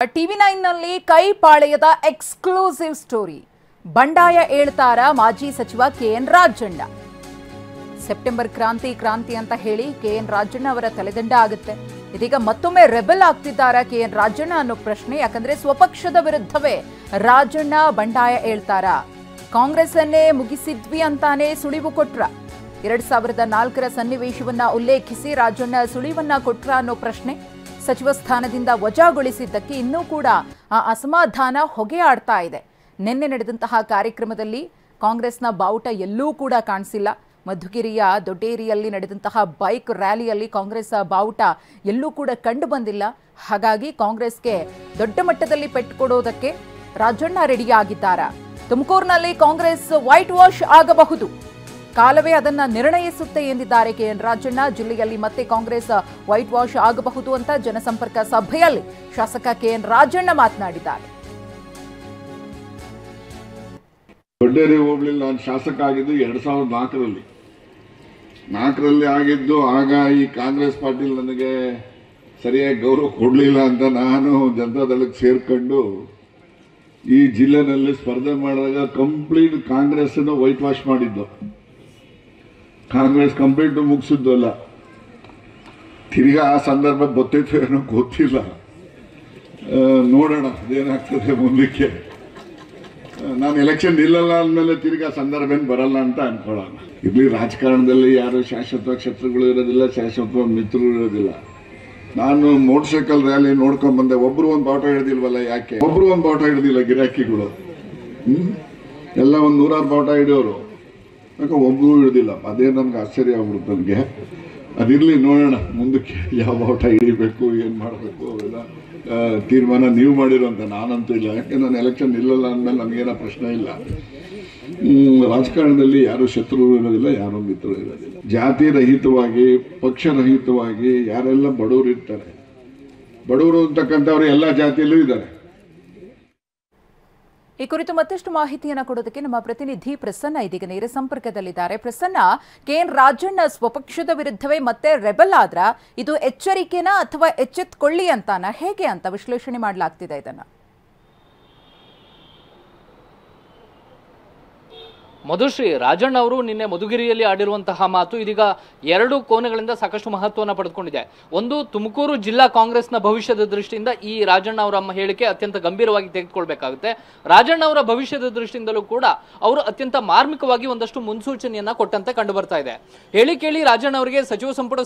TV9 ನಲ್ಲಿ ಕೈಪಾಳೆಯದ exclusive story ಬಂಡಾಯ ಏಳ್ತಾರ ಮಾಜಿ ಸಚಿವ ಕೆಎನ್ ರಾಜಣ್ಣ. ಸೆಪ್ಟೆಂಬರ್ ಕ್ರಾಂತಿ ಅಂತ ಹೇಳಿ ಕೆಎನ್ ರಾಜಣ್ಣ ಅವರ ತಲೆದಂಡ ಆಗುತ್ತೆ. ಇದೀಗ ಮತ್ತೊಮ್ಮೆ ರೆಬೆಲ್ ಆಗ್ತಿದ್ದಾರಾ ಕೆಎನ್ ರಾಜಣ್ಣ ಅನ್ನೋ ಪ್ರಶ್ನೆ. ಯಾಕಂದ್ರೆ ಸ್ವಪಕ್ಷದ ವಿರುದ್ಧವೇ ರಾಜಣ್ಣ ಬಂಡಾಯ ಏಳ್ತಾರ. ಕಾಂಗ್ರೆಸ್ ಅನ್ನೇ ಮುಗಿಸಿದ್ವಿ ಅಂತಾನೆ ಸುಳಿವು ಕೊಟ್ರ. 2004ರ ಸನ್ನಿವೇಶವನ್ನ ಉಲ್ಲೇಖಿಸಿ ರಾಜಣ್ಣ ಸುಳಿವನ್ನ ಕೊಟ್ರ ಅನ್ನೋ ಪ್ರಶ್ನೆ. ಸಚಿವ ಸ್ಥಾನದಿಂದ ವಜಾಗೊಳಿಸಿದ್ದಕ್ಕೆ ಇನ್ನೂ ಕೂಡ ಆ ಅಸಮಾಧಾನ ಹೊಗೆ ಆಡ್ತಾ ಇದೆ. ನಿನ್ನೆ ನಡೆದಂತಹ ಕಾರ್ಯಕ್ರಮದಲ್ಲಿ ಕಾಂಗ್ರೆಸ್ನ ಬಾವುಟ ಎಲ್ಲೂ ಕೂಡ ಕಾಣಿಸಿಲ್ಲ. ಮಧುಗಿರಿಯ ದೊಡ್ಡೇರಿಯಲ್ಲಿ ನಡೆದಂತಹ ಬೈಕ್ ರ್ಯಾಲಿಯಲ್ಲಿ ಕಾಂಗ್ರೆಸ್ ಬಾವುಟ ಎಲ್ಲೂ ಕೂಡ ಕಂಡು ಬಂದಿಲ್ಲ. ಹಾಗಾಗಿ ಕಾಂಗ್ರೆಸ್ಗೆ ದೊಡ್ಡ ಮಟ್ಟದಲ್ಲಿ ಪೆಟ್ಟು ಕೊಡೋದಕ್ಕೆ ರಾಜಣ್ಣ ರೆಡಿಯಾಗಿದ್ದಾರೆ. ತುಮಕೂರಿನಲ್ಲಿ ಕಾಂಗ್ರೆಸ್ ವೈಟ್ ವಾಶ್ ಆಗಬಹುದು, ಕಾಲವೇ ಅದನ್ನ ನಿರ್ಣಯಿಸುತ್ತೆ ಎಂದಿದ್ದಾರೆ ಕೆಎನ್ ರಾಜಣ್ಣ. ಜಿಲ್ಲೆಯಲ್ಲಿ ಮತ್ತೆ ಕಾಂಗ್ರೆಸ್ ವೈಟ್ ವಾಶ್ ಆಗಬಹುದು ಅಂತ ಜನಸಂಪರ್ಕ ಸಭೆಯಲ್ಲಿ ಶಾಸಕ ಕೆಎನ್ ರಾಜಣ್ಣ ಮಾತನಾಡಿದ್ದಾರೆ. ದೊಡ್ಡೇರಿ ಹೋಬಳಿಯಲ್ಲಿ ನಾನು ಶಾಸಕ ಆಗಿದ್ದು 2004ರಲ್ಲಿ ಆಗಿದ್ದು. ಆಗ ಈ ಕಾಂಗ್ರೆಸ್ ಪಾರ್ಟಿ ನನಗೆ ಸರಿಯಾಗಿ ಗೌರವ ಕೊಡಲಿಲ್ಲ ಅಂತ ನಾನು ಜನತಾದಳಕ್ಕೆ ಸೇರ್ಕೊಂಡು ಈ ಜಿಲ್ಲೆನಲ್ಲಿ ಸ್ಪರ್ಧೆ ಮಾಡಿದಾಗ ಕಂಪ್ಲೀಟ್ ಕಾಂಗ್ರೆಸ್ ವೈಟ್ ವಾಶ್ ಮಾಡಿದ್ದು. ಕಾಂಗ್ರೆಸ್ ಕಂಪ್ಲೀಟ್ ಮುಗಿಸಿದ್ದು ಅಲ್ಲ. ತಿರ್ಗಾ ಆ ಸಂದರ್ಭ ಗೊತ್ತಿತ್ತು ಏನೋ ಗೊತ್ತಿಲ್ಲ, ನೋಡೋಣ ಅದೇನಾಗ್ತದೆ ಮುಂದಕ್ಕೆ. ನಾನು ಎಲೆಕ್ಷನ್ ನಿಲ್ಲಲ್ಲ ಅಂದಮೇಲೆ ತಿರ್ಗಾ ಸಂದರ್ಭ ಏನು ಬರಲ್ಲ ಅಂತ ಅನ್ಕೊಳ್ಳೋಣ. ಇಲ್ಲಿ ರಾಜಕಾರಣದಲ್ಲಿ ಯಾರು ಶಾಶ್ವತ ಶತ್ರುಗಳು ಇರೋದಿಲ್ಲ, ಶಾಶ್ವತ ಮಿತ್ರರು ಇರೋದಿಲ್ಲ. ನಾನು ಮೋಟರ್ ಸೈಕಲ್ ರ್ಯಾಲಿ ನೋಡ್ಕೊಂಡ್ ಬಂದೆ. ಒಬ್ರು ಒಂದು ಬಾವುಟ ಹಿಡಿದಿಲ್ವಲ್ಲ, ಯಾಕೆ ಒಬ್ರು ಒಂದು ಬಾವುಟ ಹಿಡಿದಿಲ್ಲ? ಗಿರಾಕಿಗಳು ಎಲ್ಲ ಒಂದು 100 ಬಾವುಟ ಹಿಡಿಯೋರು, ಯಾಕೆ ಒಬ್ರು ಹಿಡಿದಿಲ್ಲ? ಅದೇ ನನ್ಗೆ ಆಶ್ಚರ್ಯ ಆಗ್ಬಿಡುತ್ತೆ. ನನಗೆ ಅದಿರ್ಲಿ, ನೋಡೋಣ ಮುಂದಕ್ಕೆ ಯಾವ ಬಾವುಟ ಹಿಡಿಬೇಕು, ಏನು ಮಾಡಬೇಕು ಅವೆಲ್ಲ ತೀರ್ಮಾನ ನೀವು ಮಾಡಿರೋಂಥ. ನಾನಂತೂ ಇಲ್ಲ, ಯಾಕೆ ನಾನು ಎಲೆಕ್ಷನ್ ನಿಲ್ಲಲ್ಲ ಅಂದಮೇಲೆ ನನಗೇನೋ ಪ್ರಶ್ನೆ ಇಲ್ಲ. ರಾಜಕಾರಣದಲ್ಲಿ ಯಾರು ಶತ್ರುಗಳು ಇರೋದಿಲ್ಲ, ಯಾರು ಮಿತ್ರರು ಇರೋದಿಲ್ಲ. ಜಾತಿ ರಹಿತವಾಗಿ, ಪಕ್ಷ ರಹಿತವಾಗಿ ಯಾರೆಲ್ಲ ಬಡವರು ಇರ್ತಾರೆ, ಬಡವರು ಅಂತಕ್ಕಂಥವ್ರು ಎಲ್ಲ ಜಾತಿಯಲ್ಲೂ ಇದ್ದಾರೆ. ಈ ಕುರಿತು ಮತ್ತಷ್ಟು ಮಾಹಿತಿಯನ್ನು ಕೊಡೋದಕ್ಕೆ ನಮ್ಮ ಪ್ರತಿನಿಧಿ ಪ್ರಸನ್ನ ಇದೀಗ ನೇರ ಸಂಪರ್ಕದಲ್ಲಿದ್ದಾರೆ. ಪ್ರಸನ್ನ, ಕೆಎನ್ ರಾಜಣ್ಣ ಸ್ವಪಕ್ಷದ ವಿರುದ್ಧವೇ ಮತ್ತೆ ರೆಬೆಲ್ ಆದ್ರ ಇದು ಎಚ್ಚರಿಕೆನಾ ಅಥವಾ ಎಚ್ಚೆತ್ಕೊಳ್ಳಿ ಅಂತಾನ, ಹೇಗೆ ಅಂತ ವಿಶ್ಲೇಷಣೆ ಮಾಡಲಾಗ್ತಿದೆ ಇದನ್ನ? ಮಧುಶ್ರೀ, ರಾಜಣ್ಣ ಅವರು ನಿನ್ನೆ ಮಧುಗಿರಿಯಲ್ಲಿ ಆಡಿರುವಂತಹ ಮಾತು ಇದೀಗ ಎರಡು ಕೋನಗಳಿಂದ ಸಾಕಷ್ಟು ಮಹತ್ವವನ್ನು ಪಡೆದುಕೊಂಡಿದೆ. ಒಂದು, ತುಮಕೂರು ಜಿಲ್ಲಾ ಕಾಂಗ್ರೆಸ್ನ ಭವಿಷ್ಯದ ದೃಷ್ಟಿಯಿಂದ ಈ ರಾಜಣ್ಣ ಅವರ ಹೇಳಿಕೆ ಅತ್ಯಂತ ಗಂಭೀರವಾಗಿ ತೆಗೆದುಕೊಳ್ಬೇಕಾಗುತ್ತೆ. ರಾಜಣ್ಣ ಅವರ ಭವಿಷ್ಯದ ದೃಷ್ಟಿಯಿಂದಲೂ ಕೂಡ ಅವರು ಅತ್ಯಂತ ಮಾರ್ಮಿಕವಾಗಿ ಒಂದಷ್ಟು ಮುನ್ಸೂಚನೆಯನ್ನ ಕೊಟ್ಟಂತೆ ಕಂಡು ಬರ್ತಾ ಇದೆ. ಹೇಳಿ ರಾಜಣ್ಣ ಅವರಿಗೆ ಸಚಿವ ಸಂಪುಟ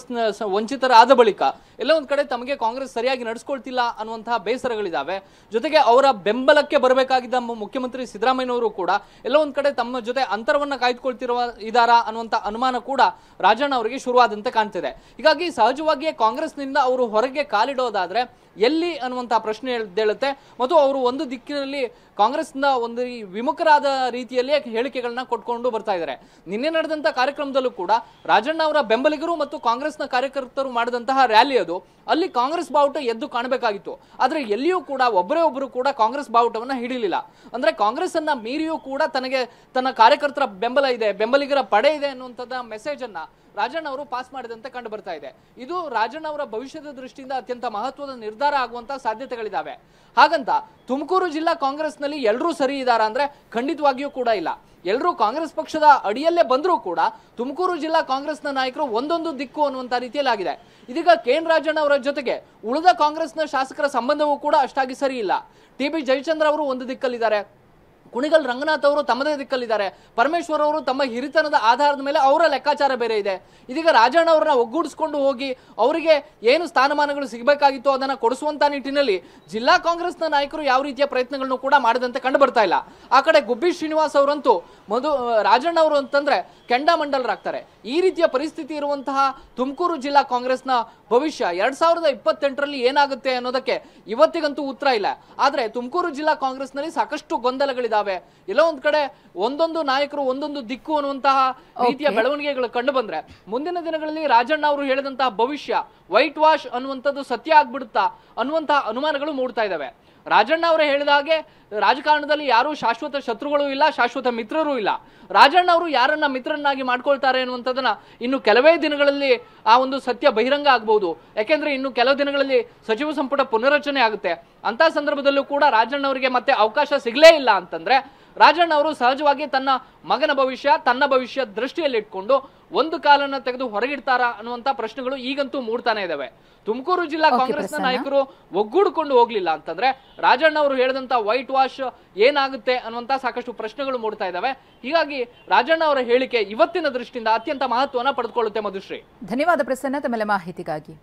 ವಂಚಿತರಾದ ಬಳಿಕ ಎಲ್ಲ ಒಂದ್ ಕಡೆ ತಮಗೆ ಕಾಂಗ್ರೆಸ್ ಸರಿಯಾಗಿ ನಡೆಸ್ಕೊಳ್ತಿಲ್ಲ ಅನ್ನುವಂತಹ ಬೇಸರಗಳಿದಾವೆ. ಜೊತೆಗೆ ಅವರ ಬೆಂಬಲಕ್ಕೆ ಬರಬೇಕಾಗಿದ್ದ ಮುಖ್ಯಮಂತ್ರಿ ಸಿದ್ದರಾಮಯ್ಯನವರು ಕೂಡ ಎಲ್ಲ ಒಂದ್ ಕಡೆ ತಮ್ಮ ಜೊತೆ ಅಂತರವನ್ನ ಕಾಯ್ದುಕೊಳ್ತಿದ್ದಾರಾ ಅನ್ನುವಂತ ಅನುಮಾನ ಕೂಡ ರಾಜಣ್ಣ ಅವರಿಗೆ ಶುರುವಾದಂತೆ ಕಾಣ್ತಿದೆ. ಹೀಗಾಗಿ ಸಹಜವಾಗಿಯೇ ಕಾಂಗ್ರೆಸ್ನಿಂದ ಅವರು ಹೊರಗೆ ಕಾಲಿಡೋದಾದ್ರೆ ಎಲ್ಲಿ ಅನ್ನುವಂತಹ ಪ್ರಶ್ನೆ ಎದ್ದೇಳುತ್ತೆ. ಮತ್ತು ಅವರು ಒಂದು ದಿಕ್ಕಿನಲ್ಲಿ ಕಾಂಗ್ರೆಸ್ನ ಒಂದು ವಿಮುಖರಾದ ರೀತಿಯಲ್ಲಿ ಹೇಳಿಕೆಗಳನ್ನ ಕೊಟ್ಕೊಂಡು ಬರ್ತಾ ಇದ್ದಾರೆ. ನಿನ್ನೆ ನಡೆದಂತ ಕಾರ್ಯಕ್ರಮದಲ್ಲೂ ಕೂಡ ರಾಜಣ್ಣ ಅವರ ಬೆಂಬಲಿಗರು ಮತ್ತು ಕಾಂಗ್ರೆಸ್ನ ಕಾರ್ಯಕರ್ತರು ಮಾಡಿದಂತಹ ರ್ಯಾಲಿ ಅದು, ಅಲ್ಲಿ ಕಾಂಗ್ರೆಸ್ ಬಾವುಟ ಎದ್ದು ಕಾಣಬೇಕಾಗಿತ್ತು. ಆದ್ರೆ ಎಲ್ಲಿಯೂ ಕೂಡ ಒಬ್ಬರು ಕೂಡ ಕಾಂಗ್ರೆಸ್ ಬಾವುಟವನ್ನ ಹಿಡಿಲಿಲ್ಲ. ಅಂದ್ರೆ ಕಾಂಗ್ರೆಸ್ ಅನ್ನ ಮೀರಿಯೂ ಕೂಡ ತನಗೆ ತನ್ನ ಕಾರ್ಯಕರ್ತರ ಬೆಂಬಲ ಇದೆ, ಬೆಂಬಲಿಗರ ಪಡೆ ಇದೆ ಅನ್ನುವಂಥದ್ದು ಮೆಸೇಜ್ ಅನ್ನ ರಾಜಣ್ಣ ಅವರು ಪಾಸ್ ಮಾಡಿದಂತೆ ಕಂಡು ಬರ್ತಾ ಇದೆ. ಇದು ರಾಜಣ್ಣ ಅವರ ಭವಿಷ್ಯದ ದೃಷ್ಟಿಯಿಂದ ಅತ್ಯಂತ ಮಹತ್ವದ ನಿರ್ಧಾರ ಆಗುವಂತಹ ಸಾಧ್ಯತೆಗಳಿದಾವೆ. ಹಾಗಂತ ತುಮಕೂರು ಜಿಲ್ಲಾ ಕಾಂಗ್ರೆಸ್ನಲ್ಲಿ ಎಲ್ಲರೂ ಸರಿ ಇದ್ದಾರಾ ಅಂದ್ರೆ ಖಂಡಿತವಾಗಿಯೂ ಕೂಡ ಇಲ್ಲ. ಎಲ್ಲರೂ ಕಾಂಗ್ರೆಸ್ ಪಕ್ಷದ ಅಡಿಯಲ್ಲೇ ಬಂದರೂ ಕೂಡ ತುಮಕೂರು ಜಿಲ್ಲಾ ಕಾಂಗ್ರೆಸ್ನ ನಾಯಕರು ಒಂದೊಂದು ದಿಕ್ಕು ಅನ್ನುವಂಥ ರೀತಿಯಲ್ಲಿ ಆಗಿದೆ. ಇದೀಗ ಕೆಎನ್ ರಾಜಣ್ಣ ಅವರ ಜೊತೆಗೆ ಉಳಿದ ಕಾಂಗ್ರೆಸ್ನ ಶಾಸಕರ ಸಂಬಂಧವೂ ಕೂಡ ಅಷ್ಟಾಗಿ ಸರಿ ಇಲ್ಲ. TB ಜಯಚಂದ್ರ ಅವರು ಒಂದು ದಿಕ್ಕಲ್ಲಿದ್ದಾರೆ, ಕುಣಿಗಲ್ ರಂಗನಾಥ್ ಅವರು ತಮ್ಮದೇ ದಿಕ್ಕಲ್ಲಿದ್ದಾರೆ, ಪರಮೇಶ್ವರ್ ಅವರು ತಮ್ಮ ಹಿರಿತನದ ಆಧಾರದ ಮೇಲೆ ಅವರ ಲೆಕ್ಕಾಚಾರ ಬೇರೆ ಇದೆ. ಇದೀಗ ರಾಜಣ್ಣ ಅವರನ್ನ ಒಗ್ಗೂಡಿಸ್ಕೊಂಡು ಹೋಗಿ ಅವರಿಗೆ ಏನು ಸ್ಥಾನಮಾನಗಳು ಸಿಗಬೇಕಾಗಿತ್ತು ಅದನ್ನ ಕೊಡಿಸುವಂತ ನಿಟ್ಟಿನಲ್ಲಿ ಜಿಲ್ಲಾ ಕಾಂಗ್ರೆಸ್ನ ನಾಯಕರು ಯಾವ ರೀತಿಯ ಪ್ರಯತ್ನಗಳನ್ನು ಕೂಡ ಮಾಡದಂತೆ ಕಂಡು ಬರ್ತಾ ಇಲ್ಲ. ಆ ಕಡೆ ಗುಬ್ಬಿ ಶ್ರೀನಿವಾಸ್ ಅವರಂತೂ ರಾಜಣ್ಣ ಅವರು ಅಂತಂದ್ರೆ ಕೆಂಡಾಮಂಡಲರಾಗ್ತಾರೆ. ಈ ರೀತಿಯ ಪರಿಸ್ಥಿತಿ ಇರುವಂತಹ ತುಮಕೂರು ಜಿಲ್ಲಾ ಕಾಂಗ್ರೆಸ್ನ ಭವಿಷ್ಯ 2028ರಲ್ಲಿ ಏನಾಗುತ್ತೆ ಅನ್ನೋದಕ್ಕೆ ಇವತ್ತಿಗಂತೂ ಉತ್ತರ ಇಲ್ಲ. ಆದ್ರೆ ತುಮಕೂರು ಜಿಲ್ಲಾ ಕಾಂಗ್ರೆಸ್ನಲ್ಲಿ ಸಾಕಷ್ಟು ಗೊಂದಲಗಳಿದಾವೆ. ಎಲ್ಲೋ ಒಂದ್ ಕಡೆ ಒಂದೊಂದು ನಾಯಕರು ಒಂದೊಂದು ದಿಕ್ಕು ಅನ್ನುವಂತಹ ರೀತಿಯ ಬೆಳವಣಿಗೆಗಳು ಕಂಡು ಬಂದ್ರೆ ಮುಂದಿನ ದಿನಗಳಲ್ಲಿ ರಾಜಣ್ಣ ಅವರು ಹೇಳಿದಂತಹ ಭವಿಷ್ಯ ವೈಟ್ ವಾಶ್ ಅನ್ನುವಂಥದ್ದು ಸತ್ಯ ಆಗ್ಬಿಡುತ್ತಾ ಅನ್ನುವಂತಹ ಅನುಮಾನಗಳು ಮೂಡ್ತಾ ಇದಾವೆ. ರಾಜಣ್ಣ ಅವರೇ ಹೇಳಿದ ಹಾಗೆ ರಾಜಕಾರಣದಲ್ಲಿ ಯಾರೂ ಶಾಶ್ವತ ಶತ್ರುಗಳು ಇಲ್ಲ, ಶಾಶ್ವತ ಮಿತ್ರರು ಇಲ್ಲ. ರಾಜಣ್ಣ ಅವರು ಯಾರನ್ನ ಮಿತ್ರರನ್ನಾಗಿ ಮಾಡ್ಕೊಳ್ತಾರೆ ಅನ್ನುವಂಥದ್ದನ್ನ ಇನ್ನು ಕೆಲವೇ ದಿನಗಳಲ್ಲಿ ಆ ಒಂದು ಸತ್ಯ ಬಹಿರಂಗ ಆಗಬಹುದು. ಯಾಕೆಂದ್ರೆ ಇನ್ನು ಕೆಲವು ದಿನಗಳಲ್ಲಿ ಸಚಿವ ಸಂಪುಟ ಪುನರಚನೆ ಆಗುತ್ತೆ. ಅಂತ ಸಂದರ್ಭದಲ್ಲೂ ಕೂಡ ರಾಜಣ್ಣ ಅವರಿಗೆ ಮತ್ತೆ ಅವಕಾಶ ಸಿಗಲೇ ಇಲ್ಲ ಅಂತಂದ್ರೆ ರಾಜಣ್ಣ ಅವರು ಸಹಜವಾಗಿ ತನ್ನ ಮಗನ ಭವಿಷ್ಯ ತನ್ನ ಭವಿಷ್ಯ ದೃಷ್ಟಿಯಲ್ಲಿ ಇಟ್ಕೊಂಡು ಒಂದು ಕಾಲನ್ನ ತೆಗೆದು ಹೊರಗಿಡ್ತಾರಾ ಅನ್ನುವಂತ ಪ್ರಶ್ನೆಗಳು ಈಗಂತೂ ಮೂಡ್ತಾನೆ ಇದಾವೆ. ತುಮಕೂರು ಜಿಲ್ಲಾ ಕಾಂಗ್ರೆಸ್ನ ನಾಯಕರು ಒಗ್ಗೂಡ್ಕೊಂಡು ಹೋಗ್ಲಿಲ್ಲ ಅಂತಂದ್ರೆ ರಾಜಣ್ಣ ಅವರು ಹೇಳಿದಂತ ವೈಟ್ ವಾಶ್ ಏನಾಗುತ್ತೆ ಅನ್ನುವಂತ ಸಾಕಷ್ಟು ಪ್ರಶ್ನೆಗಳು ಮೂಡ್ತಾ ಇದಾವೆ. ಹೀಗಾಗಿ ರಾಜಣ್ಣ ಅವರ ಹೇಳಿಕೆ ಇವತ್ತಿನ ದೃಷ್ಟಿಯಿಂದ ಅತ್ಯಂತ ಮಹತ್ವವನ್ನು ಪಡೆದುಕೊಳ್ಳುತ್ತೆ. ಮಧುಶ್ರೀ, ಧನ್ಯವಾದ ಪ್ರಸನ್ನ ತಮ್ಮೆಲ್ಲ ಮಾಹಿತಿಗಾಗಿ.